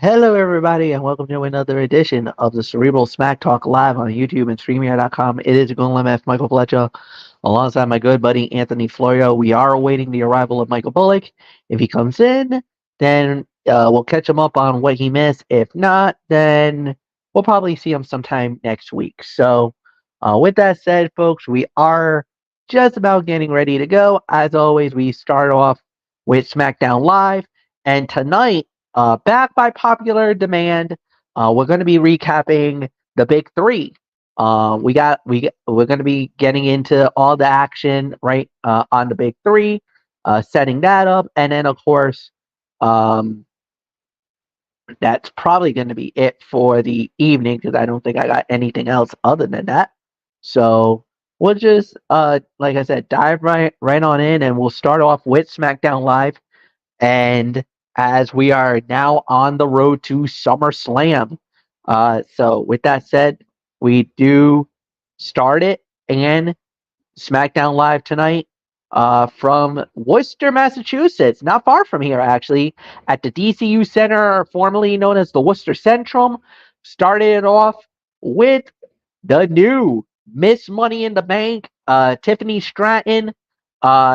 Hello, everybody, and welcome to another edition of the Cerebral Smack Talk live on YouTube and StreamYard.com. It is Golem F. Michael Fletcher, alongside my good buddy Anthony Florio. We are awaiting the arrival of Michael Bullock. If he comes in, then we'll catch him up on what he missed. If not, then we'll probably see him sometime next week. So, with that said, folks, we are just about getting ready to go. As always, we start off with SmackDown Live, and tonight, back by popular demand, we're going to be recapping the big three. We're going to be getting into all the action right on the big three, setting that up, and then of course, um, that's probably going to be it for the evening because I don't think I got anything else other than that. So we'll just, like I said, dive right on in, and we'll start off with SmackDown Live. And as we are now on the road to SummerSlam, so with that said, we do start it and SmackDown Live tonight from Worcester, Massachusetts, not far from here actually, at the DCU Center, formerly known as the Worcester Centrum. Started it off with the new Miss Money in the Bank, Tiffany Stratton.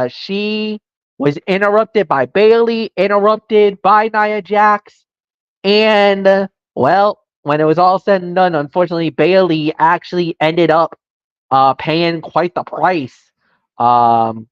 She was interrupted by Bailey, interrupted by Nia Jax, and well, when it was all said and done, unfortunately, Bailey actually ended up paying quite the price. Um,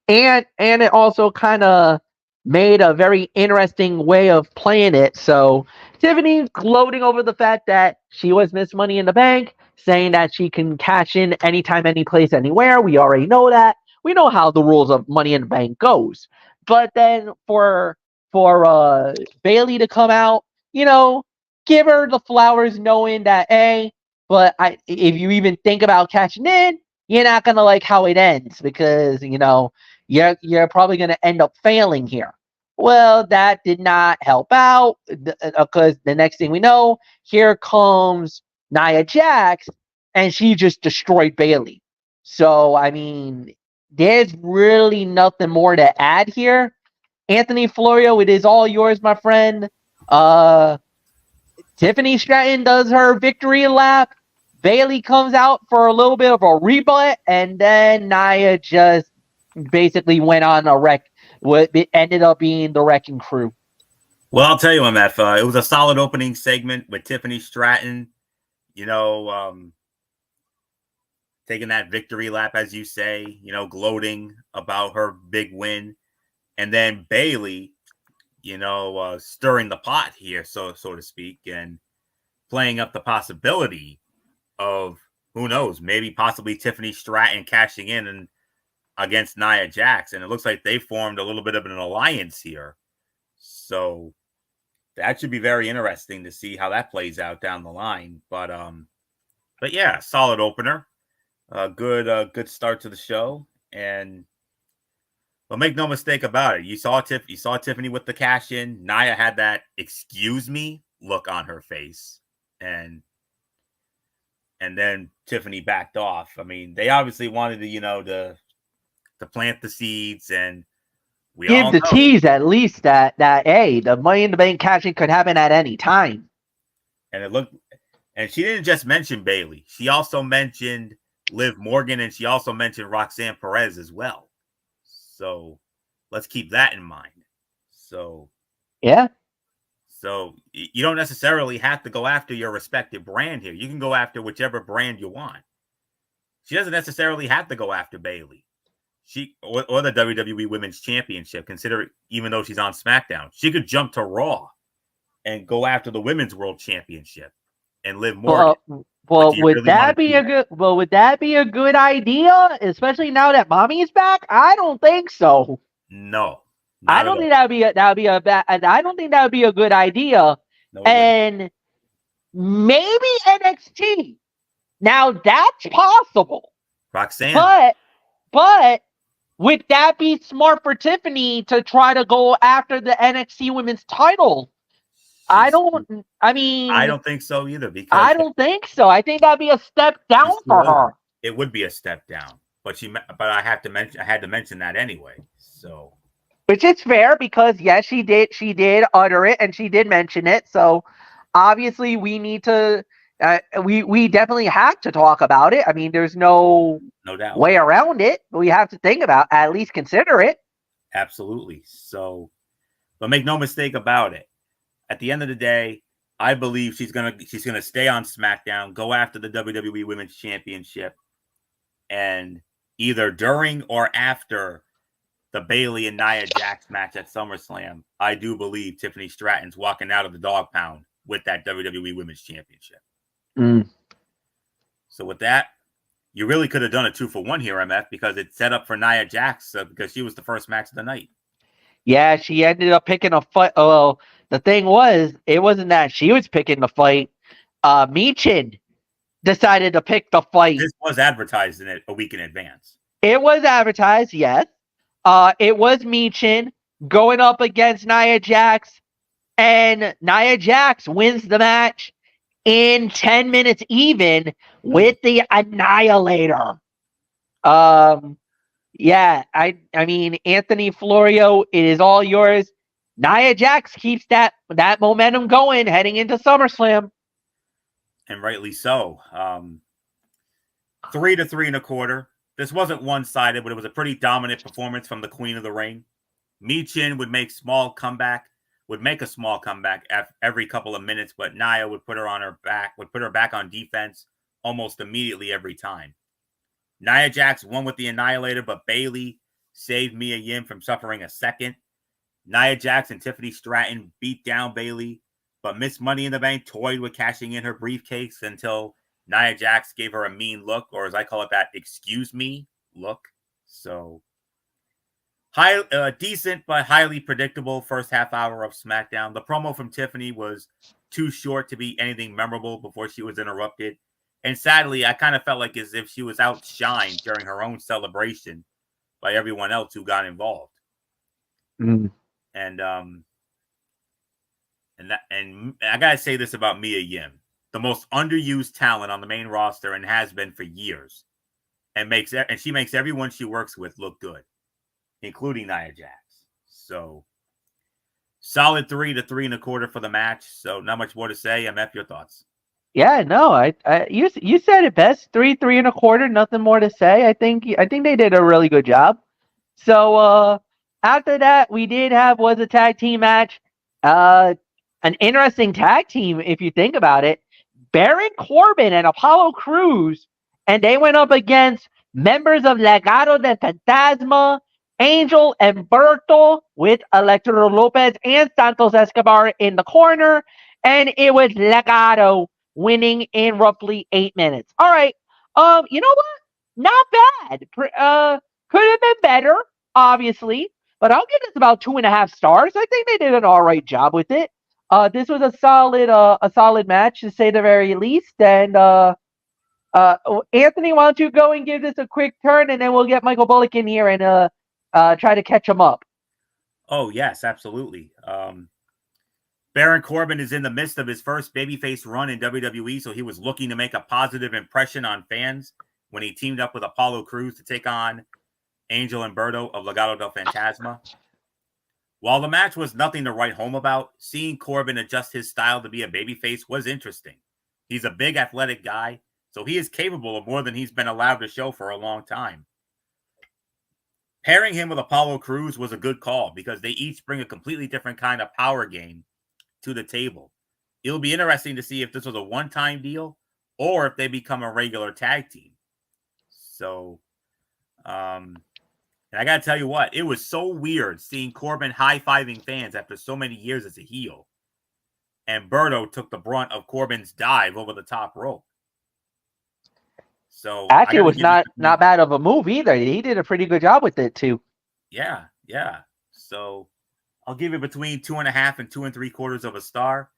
and it also kind of made a very interesting way of playing it. So Tiffany gloating over the fact that she was Miss Money in the Bank, saying that she can cash in anytime, any place, anywhere. We already know that. We know how the rules of Money in the Bank goes. But then for Bailey to come out, give her the flowers, knowing that if you even think about cashing in, you're not gonna like how it ends because you're probably going to end up failing here. Well, that did not help out because the next thing we know, here comes Nia Jax, and she just destroyed Bailey. So, I mean, there's really nothing more to add here. Anthony Florio, it is all yours, my friend. Uh, Tiffany Stratton does her victory lap. Bailey comes out for a little bit of a rebut, and then Nia just basically went on a wreck. What ended up being the wrecking crew. Well, I'll tell you, MF, it was a solid opening segment with Tiffany Stratton, you know, taking that victory lap, as you say, gloating about her big win. And then Bailey, stirring the pot here, so to speak, and playing up the possibility of, who knows, maybe possibly Tiffany Stratton cashing in and against Nia Jax. And it looks like they formed a little bit of an alliance here. So that should be very interesting to see how that plays out down the line. But yeah, solid opener. Good start to the show. But make no mistake about it. You saw Tiffany with the cash in. Nia had that "excuse me" look on her face, and then Tiffany backed off. I mean, they obviously wanted to plant the seeds, and we give all the know. tease at least that the Money in the Bank cashing could happen at any time. And she didn't just mention Bailey. She also mentioned Liv Morgan, and she also mentioned Roxanne Perez as well. So let's keep that in mind. So yeah. So you don't necessarily have to go after your respective brand here. You can go after whichever brand you want. She doesn't necessarily have to go after Bailey. Or the WWE Women's Championship, even though she's on SmackDown. She could jump to Raw and go after the Women's World Championship and Liv Morgan. Would that be a good idea? Especially now that Mommy is back? I don't think so. No. I don't think that would be a good idea. No, and maybe NXT. Now that's possible. Roxanne. But would that be smart for Tiffany to try to go after the NXT Women's title? I don't think so either. I don't think so. I think that'd be a step down for her. It would be a step down, but I had to mention that anyway. So Which is fair because yes, she did utter it and she did mention it. So obviously we need to we definitely have to talk about it. I mean, there's no No doubt. way around it. We have to think about, at least consider it. Absolutely. So, but make no mistake about it. At the end of the day, I believe she's gonna stay on SmackDown, go after the WWE Women's Championship, and either during or after the Bayley and Nia Jax match at SummerSlam, I do believe Tiffany Stratton's walking out of the dog pound with that WWE Women's Championship. Mm. So with that, you really could have done a 2-for-1 here, MF, because it's set up for Nia Jax because she was the first match of the night. Yeah, she ended up picking a fight. Well, the thing was, it wasn't that she was picking the fight. Michin decided to pick the fight. This was advertised in it a week in advance. It was advertised, yes. It was Michin going up against Nia Jax, and Nia Jax wins the match in 10 minutes even with the Annihilator. Yeah, I mean, Anthony Florio, it is all yours. Nia Jax keeps that momentum going heading into SummerSlam. And rightly so. 3 to 3.25. This wasn't one-sided, but it was a pretty dominant performance from the Queen of the Ring. Michin would make a small comeback every couple of minutes, but Nia would put her back on defense almost immediately every time. Nia Jax won with the Annihilator, but Bayley saved Mia Yim from suffering a second. Nia Jax and Tiffany Stratton beat down Bayley, but Miss Money in the Bank toyed with cashing in her briefcase until Nia Jax gave her a mean look, or as I call it, that excuse me look. So, decent but highly predictable first half hour of SmackDown. The promo from Tiffany was too short to be anything memorable before she was interrupted. And sadly, I kind of felt like as if she was outshined during her own celebration by everyone else who got involved. Mm. And I gotta say this about Mia Yim, the most underused talent on the main roster and has been for years, and she makes everyone she works with look good, including Nia Jax. So solid 3 to 3.25 for the match. So not much more to say. MF, your thoughts? Yeah, no, you said it best. 3.25. Nothing more to say. I think they did a really good job. So after that, we did have was a tag team match. An interesting tag team if you think about it. Baron Corbin and Apollo Crews, and they went up against members of Legado del Fantasma, Angel and Berto, with Electro Lopez and Santos Escobar in the corner, and it was Legado winning in roughly 8 minutes. All right. You know what? Not bad. Could have been better, obviously, but I'll give this about 2.5 stars. I think they did an all right job with it. This was a solid match to say the very least. And Anthony, why don't you go and give this a quick turn, and then we'll get Michael Bullock in here and try to catch him up. Oh yes, absolutely. Baron Corbin is in the midst of his first babyface run in WWE, so he was looking to make a positive impression on fans when he teamed up with Apollo Crews to take on Angel and Berto of Legado del Fantasma. While the match was nothing to write home about, seeing Corbin adjust his style to be a babyface was interesting. He's a big athletic guy, so he is capable of more than he's been allowed to show for a long time. Pairing him with Apollo Crews was a good call because they each bring a completely different kind of power game to the table. It'll be interesting to see if this was a one-time deal or if they become a regular tag team. So, and I got to tell you what, it was so weird seeing Corbin high-fiving fans after so many years as a heel. And Berto took the brunt of Corbin's dive over the top rope. So actually, it was not bad of a move either. He did a pretty good job with it too. Yeah. So I'll give it between 2.5 and 2.75 of a star.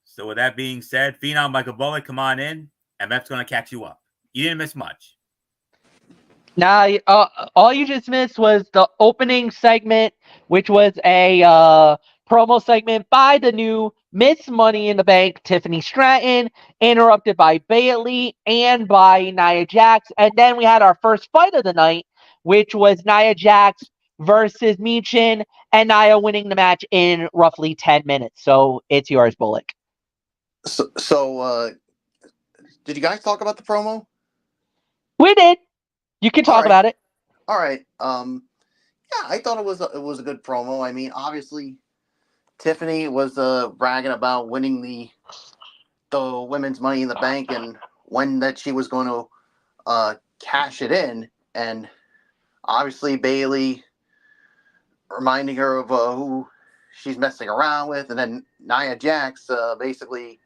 So with that being said, Phenom Michael Bullock, come on in. MF's going to catch you up. You didn't miss much. Now, all you just missed was the opening segment, which was a promo segment by the new Miss Money in the Bank, Tiffany Stratton, interrupted by Bayley and by Nia Jax. And then we had our first fight of the night, which was Nia Jax versus Michin. and Nia winning the match in roughly 10 minutes. So it's yours, Bullock. So, did you guys talk about the promo? We did. You can All talk right, about it. all right. Yeah, I thought it was a good promo. I mean, obviously, Tiffany was bragging about winning the women's Money in the Bank and when that she was going to cash it in, and obviously Bailey reminding her of who she's messing around with, and then Nia Jax basically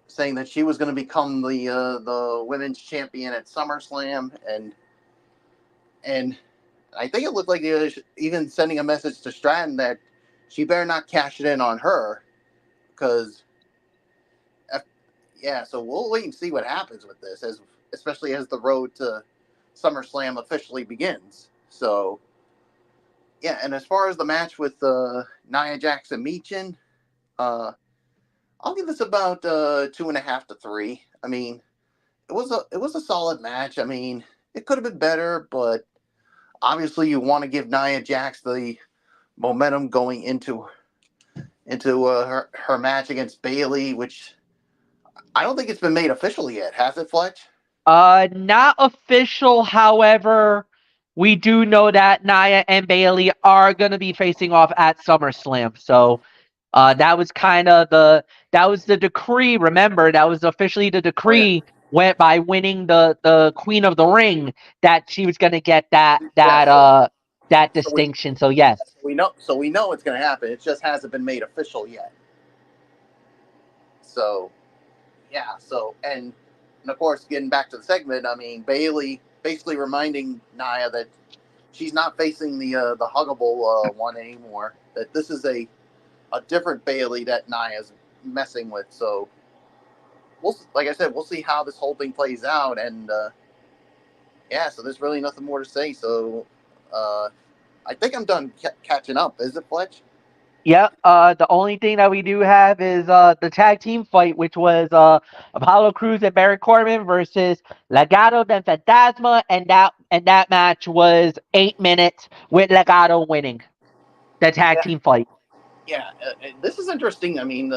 saying that she was going to become the women's champion at SummerSlam, and I think it looked like they were even sending a message to Stratton that she better not cash it in on her, because yeah, so we'll wait and see what happens with this, especially as the road to SummerSlam officially begins. So yeah, and as far as the match with Nia Jax and Michin, uh, I'll give this about 2.5 to 3. I mean, it was a solid match. I mean, it could have been better, but obviously you want to give Nia Jax the momentum going into her match against Bailey, which I don't think it's been made official yet, has it, Fletch? Not official, however, we do know that Nia and Bailey are gonna be facing off at SummerSlam. So that was kind of that was the decree. Remember, that was officially the Oh yeah, decree went by winning the Queen of the Ring that she was gonna get yeah. that So we distinction. So yes. we know it's going to happen. It just hasn't been made official yet. So yeah. So and of course, getting back to the segment, I mean Bailey basically reminding Nia that she's not facing the huggable one anymore. That this is a different Bailey that Nia's messing with. So like I said, we'll see how this whole thing plays out, and yeah. So there's really nothing more to say. So uh, I think I'm done catching up. Is it, Fletch? Yeah, the only thing that we do have is the tag team fight, which was Apollo Crews and Baron Corbin versus Legado del Fantasma, and that match was 8 minutes with Legado winning the tag Yeah. team fight. Yeah, this is interesting. I mean,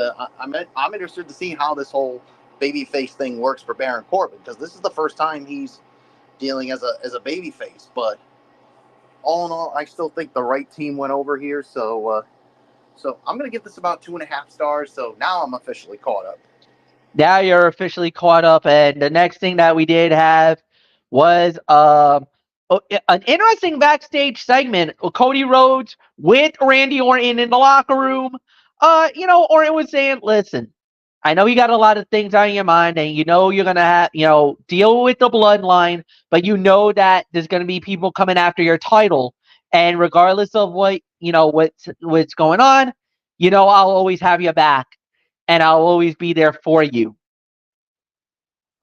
I'm interested to see how this whole babyface thing works for Baron Corbin, because this is the first time he's dealing as a babyface. But all in all, I still think the right team went over here. So I'm gonna give this about 2.5 stars. So now I'm officially caught up. Now you're officially caught up, and the next thing that we did have was an interesting backstage segment. Cody Rhodes with Randy Orton in the locker room. Orton was saying, "Listen, I know you got a lot of things on your mind, and you know you're gonna have, deal with the bloodline, but you know that there's gonna be people coming after your title, and regardless of what's going on, I'll always have your back, and I'll always be there for you."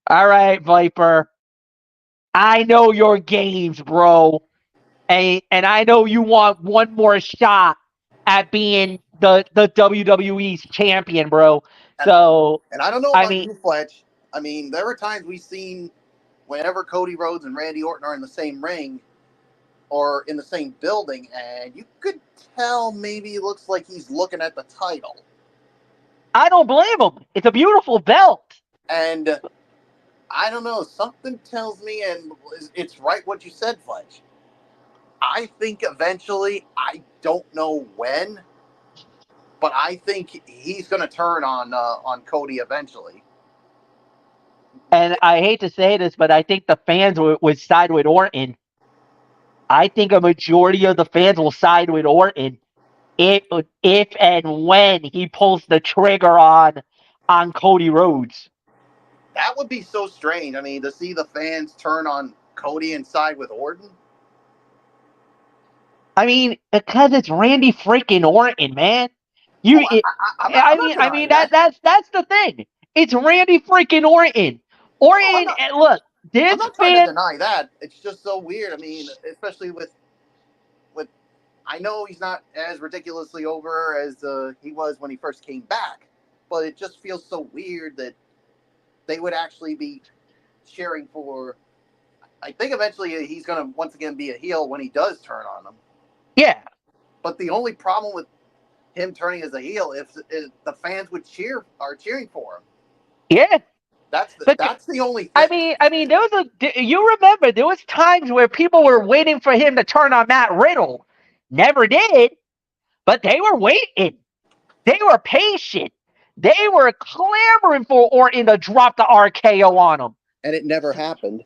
All right, Viper. I know your games, bro, and I know you want one more shot at being the WWE's champion, bro. And So, and I don't know I about mean, you, Fletch. I mean, there were times we've seen whenever Cody Rhodes and Randy Orton are in the same ring or in the same building, and you could tell maybe it looks like he's looking at the title. I don't blame him. It's a beautiful belt. And I don't know, something tells me, and it's right what you said, Fletch. I think eventually, I don't know when, but I think he's going to turn on Cody eventually. And I hate to say this, but I think the fans would side with Orton. I think a majority of the fans will side with Orton if if and when he pulls the trigger on Cody Rhodes. That would be so strange. I mean, to see the fans turn on Cody and side with Orton. I mean, because it's Randy freaking Orton, man. Oh, You, I, it, I, I'm not. I'm I not mean, I denying mean that. that's the thing. It's Randy freaking Orton. Oh, I'm Orton, not. look, I'm this not trying to fan. deny that. It's just so weird. I mean, especially with. I know he's not as ridiculously over as he was when he first came back, but it just feels so weird that they would actually be cheering for. I think eventually he's going to once again be a heel when he does turn on them. Yeah, But the only problem with him turning as a heel is the fans would are cheering for him. Yeah. That's But the only thing. I mean, you remember there was times where people were waiting for him to turn on Matt Riddle. Never did, but they were waiting. They were patient. They were clamoring for Orton to drop the RKO on him. And it never happened.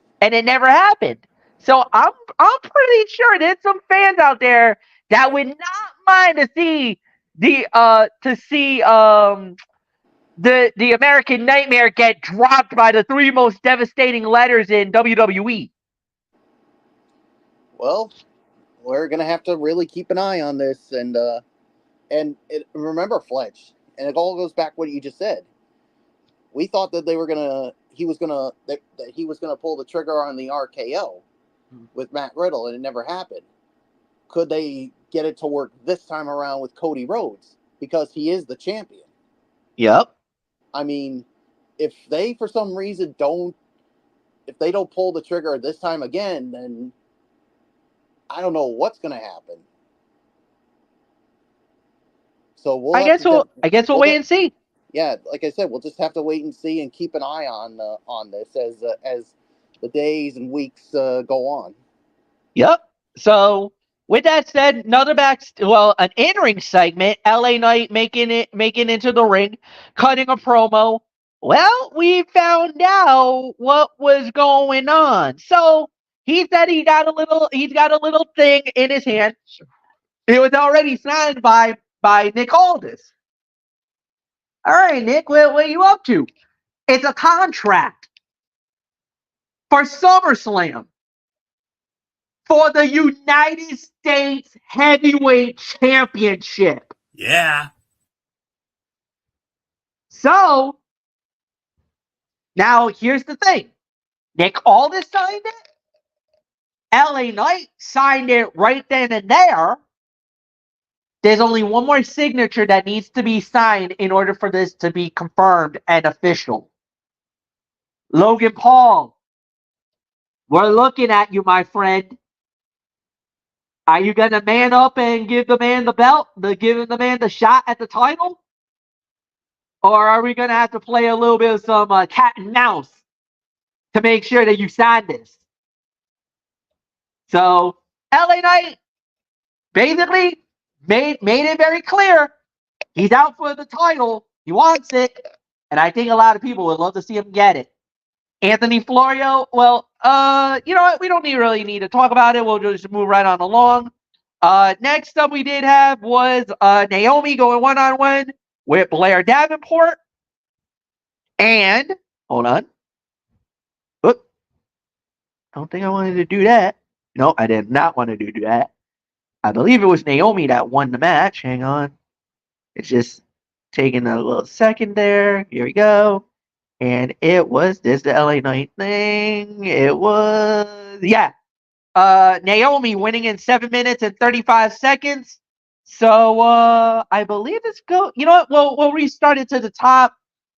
So I'm pretty sure there's some fans out there that would not mind to see the American Nightmare get dropped by the 3 most devastating letters in WWE. Well, we're gonna have to really keep an eye on this, and remember Fletch, and it all goes back what you just said. We thought that he was gonna pull the trigger on the RKO with Matt Riddle, and it never happened. Could they get it to work this time around with Cody Rhodes, because he is the champion? Yep. I mean, if they for some reason don't pull the trigger this time again, then I don't know what's going to happen. So I guess we'll wait and see. Yeah, like I said, we'll just have to wait and see and keep an eye on this as the days and weeks go on. Yep. So with that said, an in-ring segment. LA Knight making into the ring, cutting a promo. Well, we found out what was going on. So he said he's got a little thing in his hand. It was already signed by Nick Aldis. All right, Nick, what are you up to? It's a contract for SummerSlam for the United States Heavyweight Championship. Yeah. So, now here's the thing. Nick Aldis signed it. LA Knight signed it right then and there. There's only one more signature that needs to be signed in order for this to be confirmed and official. Logan Paul, we're looking at you, my friend. Are you going to man up and give the man the belt, give the man the shot at the title? Or are we going to have to play a little bit of some cat and mouse to make sure that you sign this? So, LA Knight basically made it very clear he's out for the title. He wants it. And I think a lot of people would love to see him get it. Anthony Florio, well, you know what? We don't really need to talk about it. We'll just move right on along. Next up we did have was Naomi going one-on-one with Blair Davenport. And, hold on. Oop. I don't think I wanted to do that. No, I did not want to do that. I believe it was Naomi that won the match. Hang on. It's just taking a little second there. Here we go. And it was the LA Knight thing. It was, yeah. Naomi winning in 7 minutes and 35 seconds. So I believe it's go. You know what? We'll restart it to the top.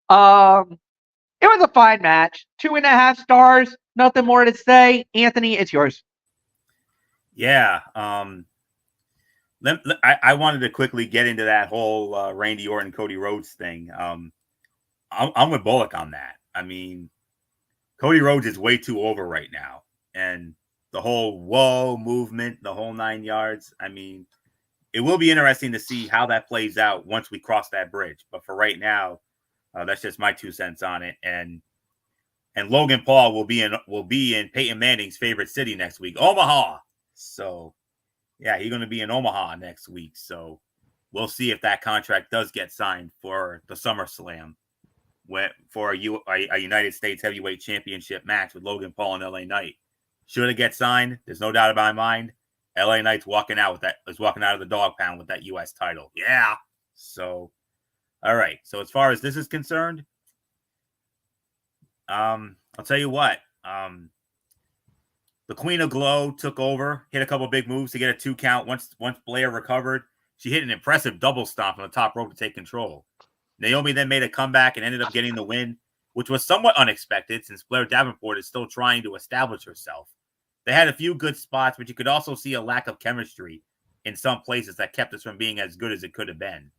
It was a fine match. 2.5 stars. Nothing more to say. Anthony, it's yours. Yeah. I wanted to quickly get into that whole Randy Orton, Cody Rhodes thing. I'm with Bullock on that. I mean, Cody Rhodes is way too over right now. And the whole whoa movement, the whole 9 yards. I mean, it will be interesting to see how that plays out once we cross that bridge. But for right now, that's just my 2 cents on it. And Logan Paul will be in Peyton Manning's favorite city next week, Omaha. So, yeah, he's going to be in Omaha next week. So we'll see if that contract does get signed for the SummerSlam for a United States Heavyweight Championship match with Logan Paul and LA Knight. Should it get signed? There's no doubt in my mind. LA Knight's walking out of the dog pound with that U.S. title. Yeah. So, all right. So as far as this is concerned, I'll tell you what. The Queen of Glow took over, hit a couple big moves to get a 2 count. Once Blair recovered, she hit an impressive double stomp on the top rope to take control. Naomi then made a comeback and ended up getting the win, which was somewhat unexpected since Blair Davenport is still trying to establish herself. They had a few good spots, but you could also see a lack of chemistry in some places that kept us from being as good as it could have been.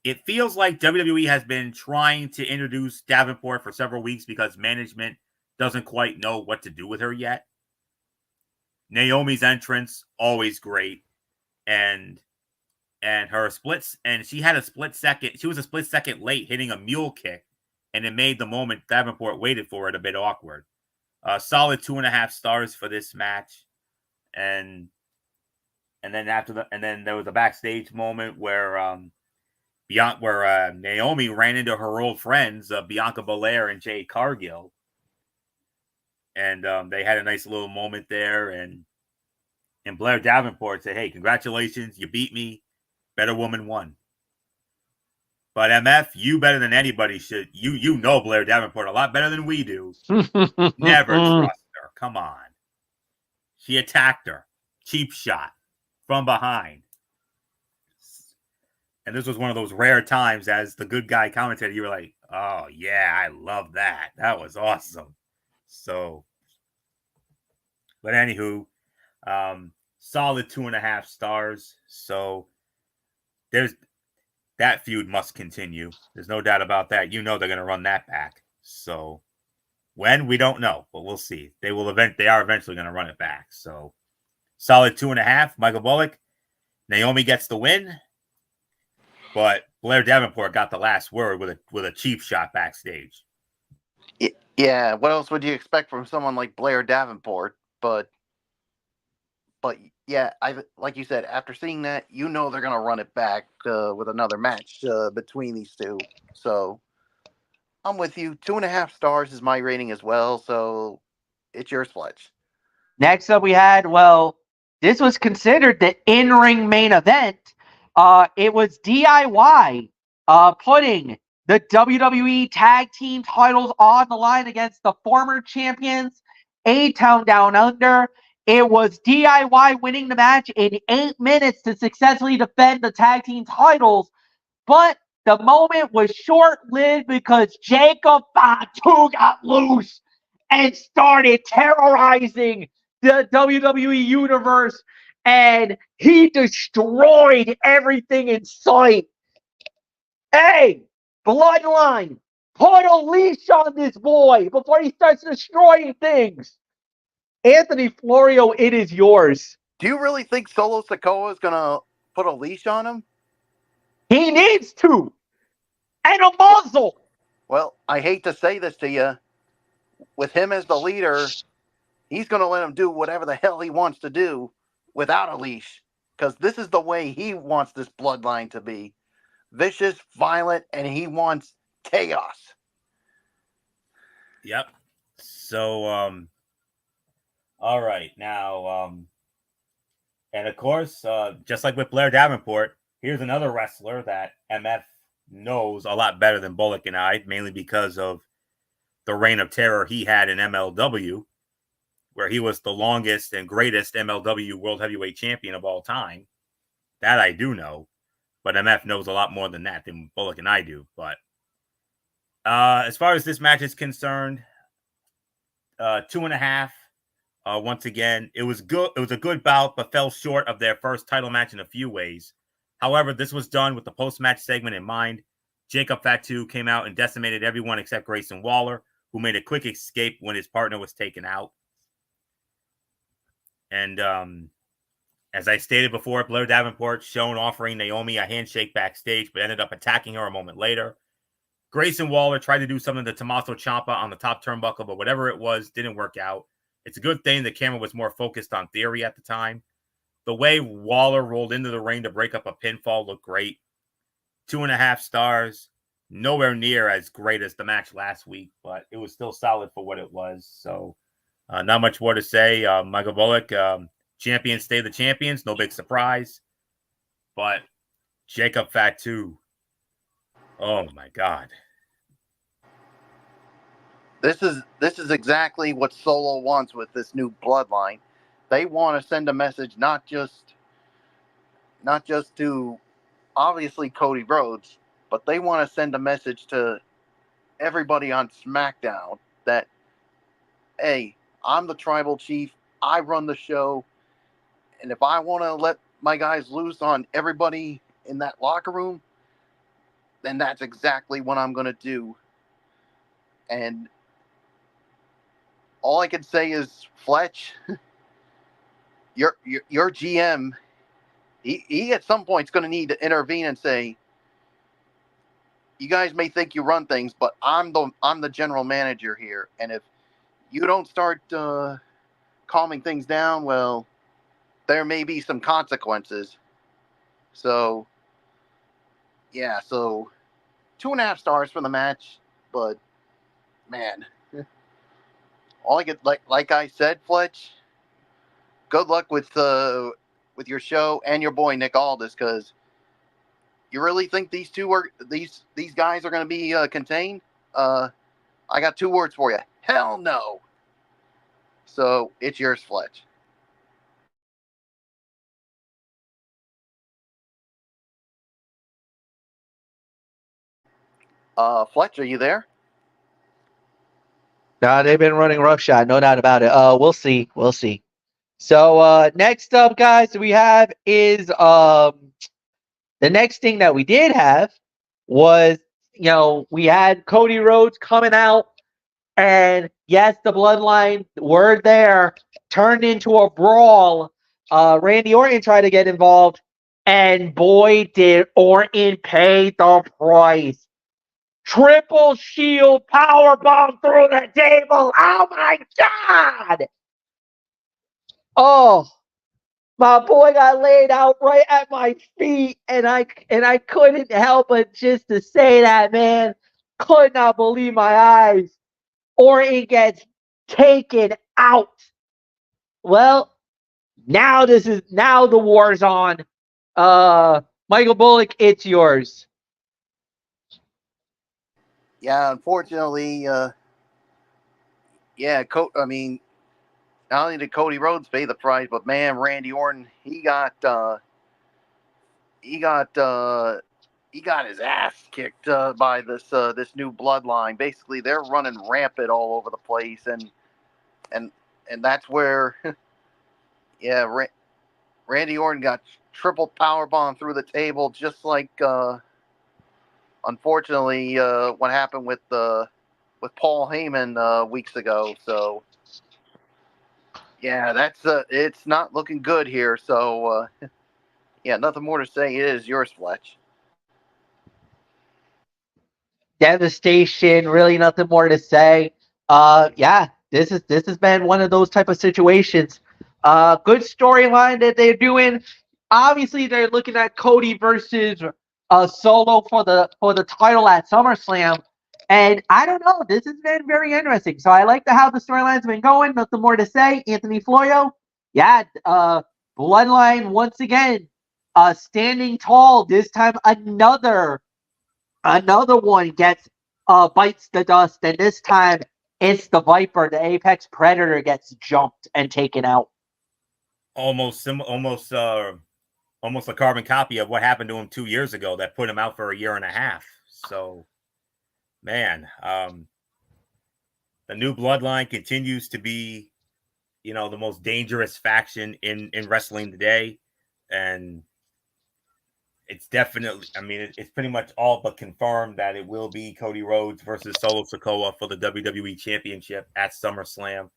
It feels like WWE has been trying to introduce Davenport for several weeks because management doesn't quite know what to do with her yet. Naomi's entrance, always great. And her splits, and she had a split second. She was a split second late hitting a mule kick, and it made the moment Davenport waited for it a bit awkward. Solid 2.5 stars for this match. And then there was a backstage moment where Naomi ran into her old friends, Bianca Belair and Jade Cargill. And they had a nice little moment there. And Blair Davenport said, "Hey, congratulations. You beat me. Better woman won." But MF, you better than anybody should. You know Blair Davenport a lot better than we do. Never trust her. Come on. She attacked her. Cheap shot from behind. And this was one of those rare times as the good guy commentator, you were like, oh, yeah, I love that. That was awesome. So, but anywho, solid 2.5 stars. So that feud must continue. There's no doubt about that. You know they're going to run that back. So when, we don't know, but we'll see. They are eventually going to run it back. So solid 2.5. Michael Bullock. Naomi gets the win. But Blair Davenport got the last word with a cheap shot backstage. Yeah, what else would you expect from someone like Blair Davenport? But yeah, like you said, after seeing that, you know they're gonna run it back with another match between these two. So I'm with you. 2.5 stars is my rating as well. So it's yours, Fletch. Next up, we had, this was considered the in-ring main event. It was DIY putting the WWE Tag Team titles on the line against the former champions, A-Town Down Under. It was DIY winning the match in 8 minutes to successfully defend the tag team titles. But the moment was short-lived because Jacob Fatu got loose and started terrorizing the WWE Universe. And he destroyed everything in sight. Hey, Bloodline, put a leash on this boy before he starts destroying things. Anthony Florio, it is yours. Do you really think Solo Sikoa is going to put a leash on him? He needs to. And a muzzle. Well, I hate to say this to you. With him as the leader, he's going to let him do whatever the hell he wants to do without a leash. Because this is the way he wants this bloodline to be. Vicious, violent, and he wants chaos. Yep. So, all right. Now, and of course, just like with Blair Davenport, here's another wrestler that MF knows a lot better than Bullock and I, mainly because of the reign of terror he had in MLW, where he was the longest and greatest MLW World Heavyweight Champion of all time. That I do know, but MF knows a lot more than that than Bullock and I do. But as far as this match is concerned, 2.5. Once again, it was good. It was a good bout, but fell short of their first title match in a few ways. However, this was done with the post-match segment in mind. Jacob Fatu came out and decimated everyone except Grayson Waller, who made a quick escape when his partner was taken out. And as I stated before, Blair Davenport shown offering Naomi a handshake backstage, but ended up attacking her a moment later. Grayson Waller tried to do something to Tommaso Ciampa on the top turnbuckle, but whatever it was, didn't work out. It's a good thing the camera was more focused on Theory at the time. The way Waller rolled into the ring to break up a pinfall looked great. 2.5 stars. Nowhere near as great as the match last week, but it was still solid for what it was. So not much more to say. Michael Bullock, champions stay the champions. No big surprise. But Jacob Fatu. Oh, my God. This is exactly what Solo wants with this new bloodline. They want to send a message not just to obviously Cody Rhodes, but they want to send a message to everybody on Smackdown that, hey, I'm the tribal chief, I run the show, And if I want to let my guys loose on everybody in that locker room, then that's exactly what I'm going to do. And all I can say is, Fletch, your GM, he at some point is going to need to intervene and say, you guys may think you run things, but I'm the general manager here, and if you don't start calming things down, well, there may be some consequences. So, yeah, so 2.5 stars for the match, but man, all I get like I said, Fletch, good luck with your show and your boy Nick Aldis, because you really think these guys are going to be contained? I got 2 words for you. Hell no. So it's yours, Fletch. Fletch, are you there? No, they've been running roughshod, no doubt about it. We'll see. We'll see. So next up, guys, we have is the next thing that we did have was, we had Cody Rhodes coming out, and yes, the bloodline were there, turned into a brawl. Randy Orton tried to get involved, and boy, did Orton pay the price. Triple shield power bomb through the table. Oh my God! Oh, my boy got laid out right at my feet, and I couldn't help but just to say that, man. Could not believe my eyes. Orton gets taken out. Well, now the war's on. Michael Bullock, it's yours. Yeah, unfortunately, yeah, I mean, not only did Cody Rhodes pay the price, but man, Randy Orton, he got his ass kicked by this new bloodline. Basically, they're running rampant all over the place, and and that's where, yeah, Randy Orton got triple power bomb through the table, just like unfortunately what happened with Paul Heyman weeks ago. So yeah, that's it's not looking good here. So yeah, nothing more to say. It is yours, Fletch. Devastation. Really, nothing more to say. Yeah, this has been one of those type of situations. Good storyline that they're doing. Obviously, they're looking at Cody versus Solo for the title at SummerSlam, and I don't know. This has been very interesting. So I like how the storyline's been going. Nothing more to say. Anthony Florio, yeah. Bloodline once again, standing tall. This time another one gets bites the dust, and this time it's the Viper, the apex predator, gets jumped and taken out. Almost a carbon copy of what happened to him 2 years ago that put him out for a year and a half. So, man, the new bloodline continues to be, the most dangerous faction in wrestling today, and it's definitely, it's pretty much all but confirmed that it will be Cody Rhodes versus Solo Sikoa for the WWE Championship at SummerSlam.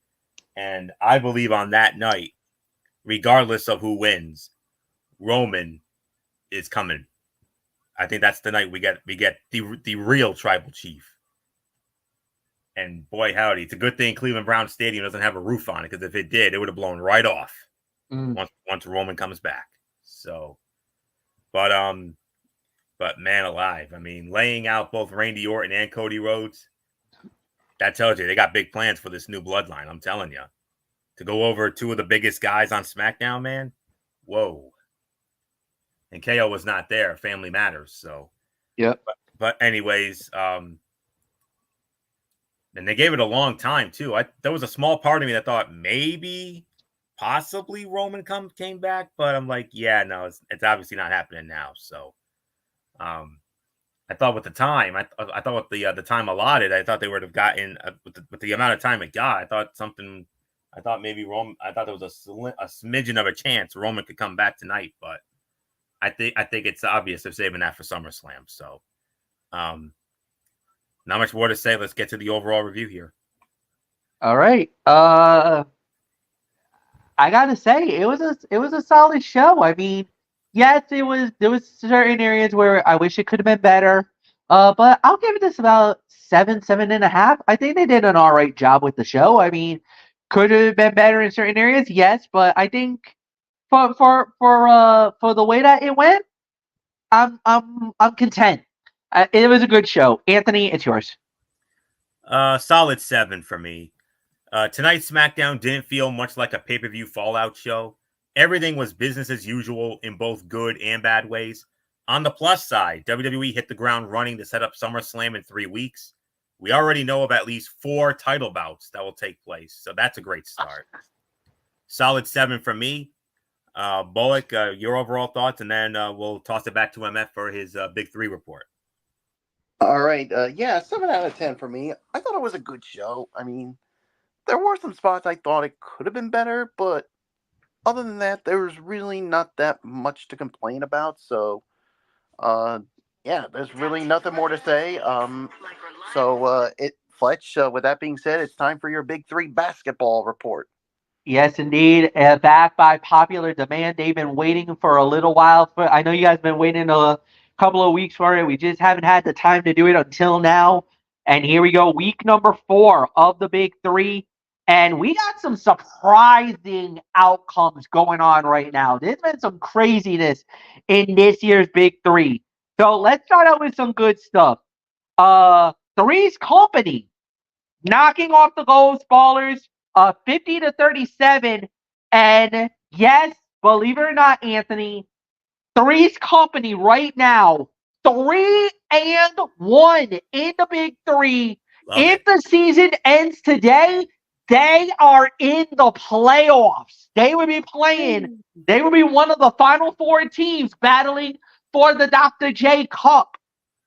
And I believe on that night, regardless of who wins, Roman is coming. I think that's the night we get the real tribal chief. And boy, howdy, it's a good thing Cleveland Brown Stadium doesn't have a roof on it, because if it did, it would have blown right off once Roman comes back. So, but man alive, laying out both Randy Orton and Cody Rhodes, that tells you they got big plans for this new bloodline. I'm telling you, to go over 2 of the biggest guys on SmackDown, man. Whoa. And KO was not there. Family matters. So, yeah. But anyways, and they gave it a long time too. There was a small part of me that thought maybe, possibly Roman came back, but I'm like, yeah, no, it's obviously not happening now. So, I thought with the time, I thought with the time allotted, I thought they would have gotten with the amount of time it got. I I thought maybe Roman. I thought there was a smidgen of a chance Roman could come back tonight, but I think it's obvious they're saving that for SummerSlam. So, not much more to say. Let's get to the overall review here. All right. I gotta say it was a solid show. I mean, yes, there was certain areas where I wish it could have been better. But I'll give this about 7.5. I think they did an all right job with the show. I mean, could have been better in certain areas, yes, but I think for the way that it went, I'm content. It was a good show. Anthony, it's yours. Solid 7 for me. Tonight's SmackDown didn't feel much like a pay-per-view Fallout show. Everything was business as usual in both good and bad ways. On the plus side, WWE hit the ground running to set up SummerSlam in 3 weeks. We already know of at least 4 title bouts that will take place, so that's a great start. Solid 7 for me. Bullock, your overall thoughts, and then we'll toss it back to MF for his Big 3 report. All right. Yeah, 7 out of 10 for me. I thought it was a good show. I mean, there were some spots I thought it could have been better, but other than that, there was really not that much to complain about. So, yeah, there's really nothing more to say. Fletch, with that being said, it's time for your Big 3 basketball report. Yes, indeed. Back by popular demand. They've been waiting for a little while. I know you guys have been waiting a couple of weeks for it. We just haven't had the time to do it until now. And here we go, week number 4 of the Big 3. And we got some surprising outcomes going on right now. There's been some craziness in this year's Big 3. So let's start out with some good stuff. Three's Company knocking off the Ghost Ballers 50-37. And yes, believe it or not, Anthony, Three's Company right now 3-1 in the Big 3. If the season ends today, they are in the playoffs. They would be playing. They would be one of the final 4 teams battling for the Dr. J Cup.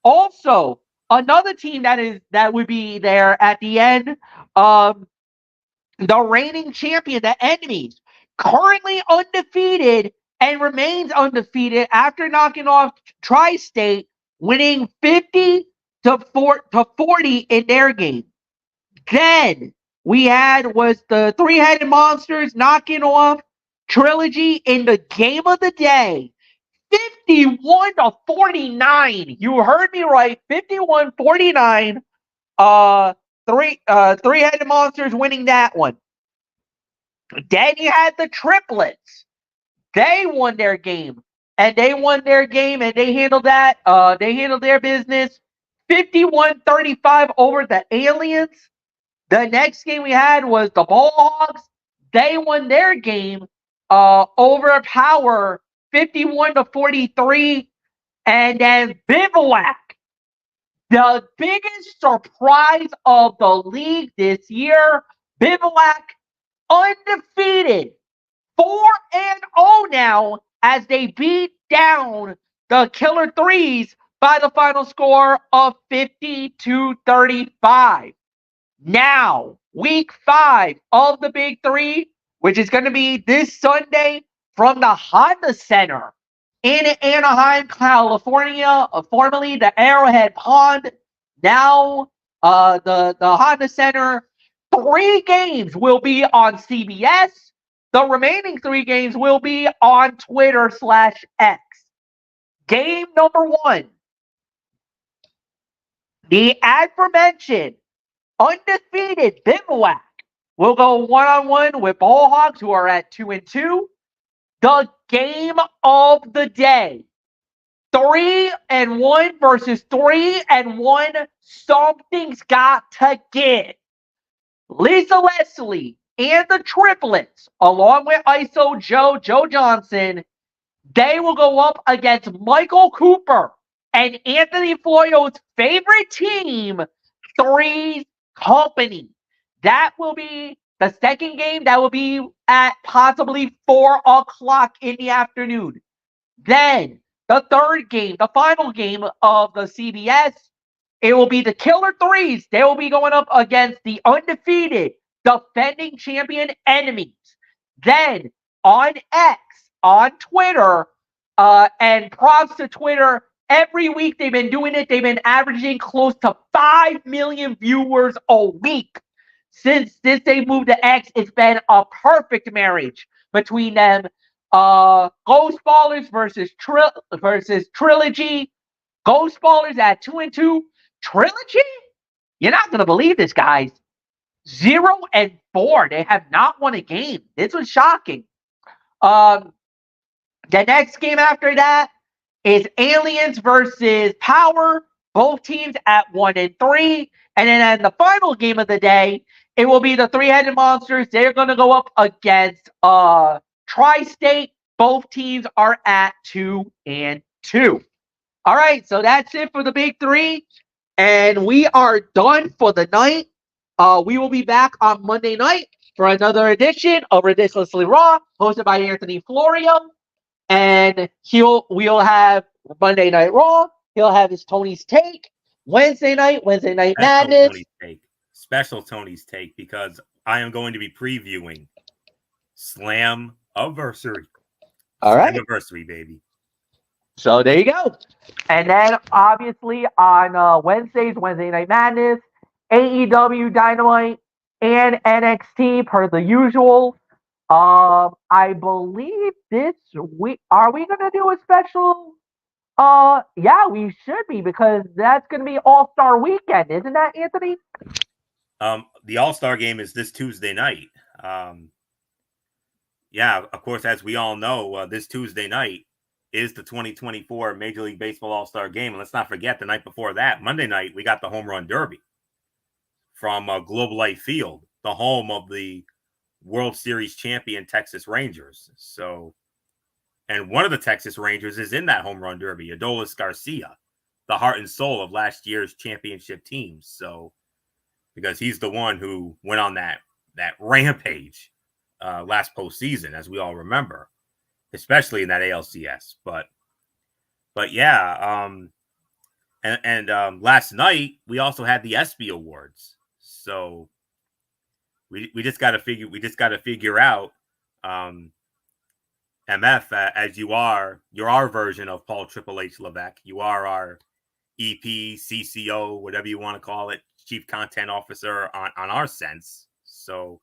Also, another team that would be there at the end, the reigning champion, the Enemies, currently undefeated and remains undefeated after knocking off Tri-State, winning 50-40 in their game. Then we was the Three-Headed Monsters knocking off Trilogy in the game of the day. 51-49. You heard me right. 51-49. Three-Headed Monsters winning that one. Then you had the Triplets. They won their game. And they handled that. They handled their business. 51-35 over the Aliens. The next game we had was the Bullhogs. They won their game over Power 51-43. And then Bivouac, the biggest surprise of the league this year. Bivouac undefeated, 4-0 now as they beat down the Killer Threes by the final score of 50-35. Now, week 5 of the Big 3, which is going to be this Sunday from the Honda Center in Anaheim, California, formerly the Arrowhead Pond. Now, the Honda Center. 3 games will be on CBS. The remaining 3 games will be on Twitter/X. Game number 1. The aforementioned undefeated Bivouac will go one-on-one with Bullhogs, who are at 2-2. The game of the day. 3-1 versus 3-1. Something's got to give. Lisa Leslie and the Triplets, along with ISO Joe Johnson, they will go up against Michael Cooper and Anthony Floyo's favorite team, Three's Company. That will be the second game. That will be at possibly 4 o'clock in the afternoon. Then the third game, the final game of the CBS, it will be the Killer Threes. They will be going up against the undefeated defending champion enemies. Then on X, on Twitter, and props to Twitter, every week they've been doing it. They've been averaging close to 5 million viewers a week. Since they moved to X, it's been a perfect marriage between them. Ghost Ballers versus Trilogy. Ghost Ballers at 2-2. Trilogy? You're not gonna believe this, guys. 0-4. They have not won a game. This was shocking. The next game after that is Aliens versus Power. Both teams at 1-3. And then at the final game of the day, it will be the Three-Headed Monsters. They're going to go up against Tri-State. Both teams are at 2-2. All right, so that's it for the big three. And we are done for the night. We will be back on Monday night for another edition of Ridiculously Raw, hosted by Anthony Florio. And we'll have Monday Night Raw. He'll have his Tony's Take. Wednesday night Madness. Special Tony's Take, because I am going to be previewing Slammiversary. All right. Slammiversary, baby. So there you go. And then obviously on Wednesday Night Madness, AEW Dynamite and NXT per the usual. I believe this week, are we going to do a special? Yeah, we should be, because that's going to be All-Star Weekend, isn't that, Anthony? The All-Star game is this Tuesday night. Yeah, of course, as we all know, this Tuesday night is the 2024 Major League Baseball All-Star game. And let's not forget, the night before that, Monday night, we got the Home Run Derby from Globe Life Field, the home of the World Series champion Texas Rangers. So, and one of the Texas Rangers is in that Home Run Derby, Adolis Garcia, the heart and soul of last year's championship team. So, because he's the one who went on that rampage last postseason, as we all remember, especially in that ALCS. But yeah, and last night we also had the ESPY Awards. So we just got to figure out MF, as you're our version of Paul Triple H Levesque. You are our EP, CCO, whatever you want to call it, Chief Content Officer on our sense. So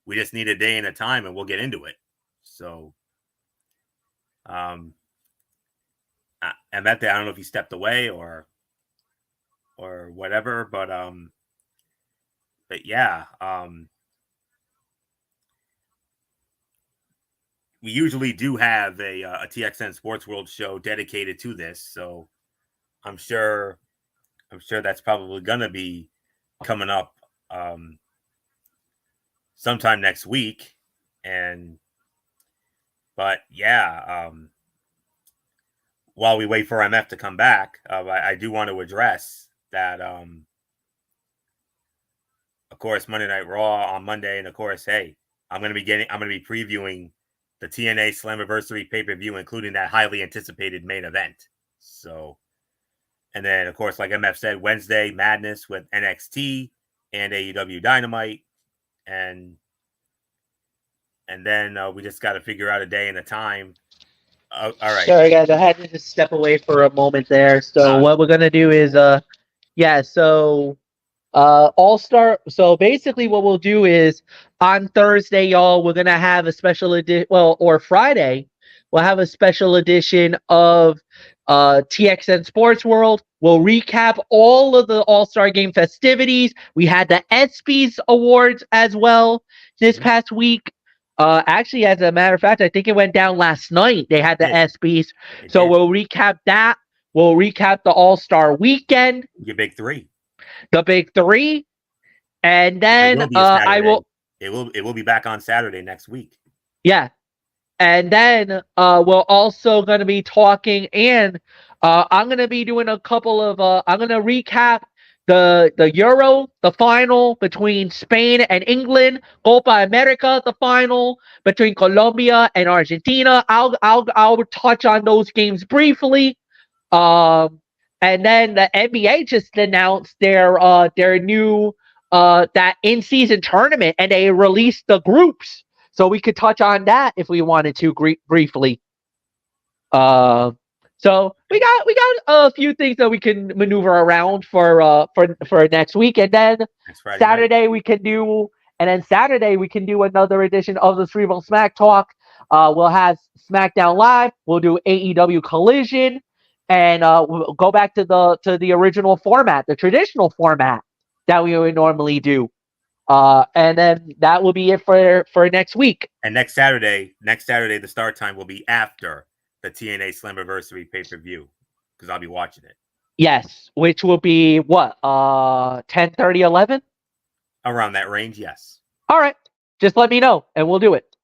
we just need a day and a time, and we'll get into it. So, MF, I don't know if he stepped away or whatever, but yeah, we usually do have a TXN Sports World show dedicated to this, so I'm sure that's probably gonna be coming up sometime next week. But yeah, while we wait for MF to come back, I do want to address that. Of course, Monday Night Raw on Monday, and of course, hey, I'm gonna be previewing the TNA Slammiversary pay-per-view, including that highly anticipated main event. So, and then of course, like MF said, Wednesday Madness with NXT and AEW Dynamite, and then we just got to figure out a day and a time. All right. Sorry, guys, I had to just step away for a moment there. So what we're gonna do is, All-Star. So basically, what we'll do is on Thursday, y'all, we're gonna have a special edition. Well, or Friday, we'll have a special edition of TXN Sports World. We'll recap all of the All-Star Game festivities. We had the ESPYs Awards as well this past week. Actually, as a matter of fact, I think it went down last night. They had the ESPYs. So we'll recap that. We'll recap the All-Star Weekend. Your big three. The big three. And then It will be back on Saturday next week. Yeah. And then we're also going to be talking, and I'm going to be doing a couple of I'm going to recap the Euro, the final between Spain and England, Copa America, the final between Colombia and Argentina. I'll touch on those games briefly. And then the NBA just announced their new that in-season tournament, and they released the groups, so we could touch on that if we wanted to briefly. So we got a few things that we can maneuver around for next week, and then Saturday we can do, another edition of the Cerebral Smack Talk. We'll have SmackDown Live. We'll do AEW Collision, and we'll go back to the original format, the traditional format that we would normally do. And then that will be it for next week. And next Saturday, the start time will be after the TNA Slammiversary pay-per-view, because I'll be watching it. Yes, which will be what, 10:30, 11? Around that range, yes. All right. Just let me know, and we'll do it.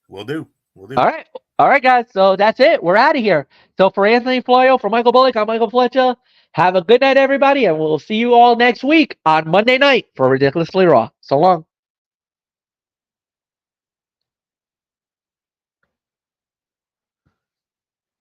We'll do. All right, guys. So that's it. We're out of here. So for Anthony Florio, for Michael Bullock, I'm Michael Fletcher. Have a good night, everybody, and we'll see you all next week on Monday night for Ridiculously Raw. So long.